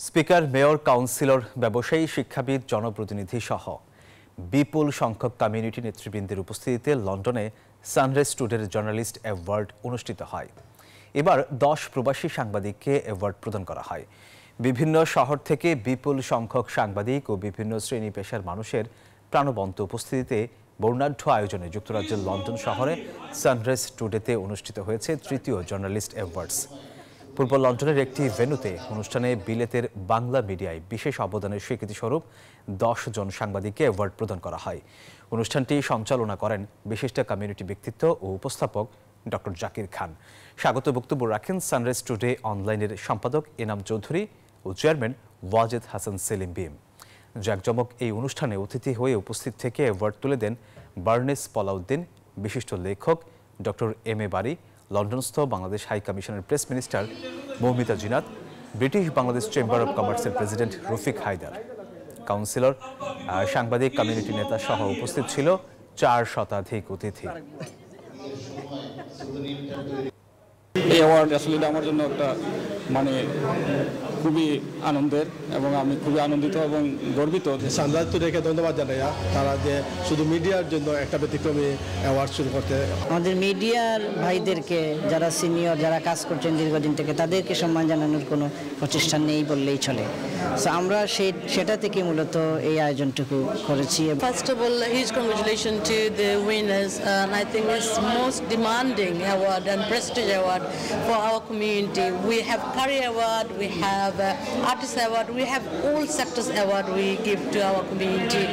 Speaker, mayor, councillor, ব্যবসায়ী, শিক্ষাবিদ, জনপ্রতিনিধি সহ বিপুল সংখ্যক কমিউনিটি নেতৃবৃন্দের উপস্থিতিতে লন্ডনে সানরাইজ টুডের জার্নালিস্ট অ্যাওয়ার্ড অনুষ্ঠিত হয়। এবার 10 প্রবাসী সাংবাদিককে অ্যাওয়ার্ড প্রদান করা হয়। বিভিন্ন শহর থেকে বিপুল সংখ্যক সাংবাদিক ও বিভিন্ন শ্রেণী পেশার মানুষের প্রাণবন্ত উপস্থিতিতে বর্ণাঢ্য আয়োজনে যুক্তরাজ্যের লন্ডন শহরে সানরাইজ টুডেতে অনুষ্ঠিত হয়েছে তৃতীয় জার্নালিস্ট অ্যাওয়ার্ডস। পূর্ব লন্ডনের একটি ভেন্যুতে অনুষ্ঠানে বিলেতের বাংলা মিডিয়ায় বিশেষ অবদানের স্বীকৃতিস্বরূপ 10 জন সাংবাদিককে অ্যাওয়ার্ড প্রদান করা হয়। অনুষ্ঠানটি সঞ্চালনা করেন বিশিষ্ট কমিউনিটি ব্যক্তিত্ব ও উপস্থাপক ডক্টর জাকির খান। স্বাগত বক্তব্য রাখেন সানরাইজ টুডে অনলাইনের সম্পাদক এনাম চৌধুরী ও চেয়ারম্যান ওয়াজেদ হাসান সেলিম বিএম। জাঁকজমক এই অনুষ্ঠানে অতিথি হয়ে উপস্থিত থেকে অ্যাওয়ার্ড তুলে দেন বার্নেস পলাউদ্দিন, বিশিষ্ট লেখক ডক্টর এম এ বারী, লন্ডনস্থ বাংলাদেশ হাই কমিশনের press minister Moumita Zinat, British Bangladesh chamber of কমার্সের প্রেসিডেন্ট রফিক হায়দার, কাউন্সিলর, সাংবাদিক, কমিউনিটি নেতা সহ উপস্থিত ছিল 4 শতাধিক অতিথি। এই অ্যাওয়ার্ড আসলে আমার জন্য একটা খুবই আনন্দের এবং আমি খুবই আনন্দিত এবং গর্বিত। সানরাইজ টুডেকে ধন্যবাদ জানাই তারা যে শুধু মিডিয়ার জন্য একটা ব্যতিক্রমী অ্যাওয়ার্ড শুরু করতে। আমাদের মিডিয়ার ভাইদেরকে যারা সিনিয়র, যারা কাজ করছেন দীর্ঘদিন থেকে, তাদেরকে সম্মান জানানোর কোনো প্রতিষ্ঠান নেই বললেই চলে। সো আমরা সেটা থেকে মূলত এই আয়োজনটুকু করেছি। First of all, a huge congratulations to the winners, and I think it's most demanding award and prestige award for our community. We have career award, we have artist award, we have all sectors award we give to our community.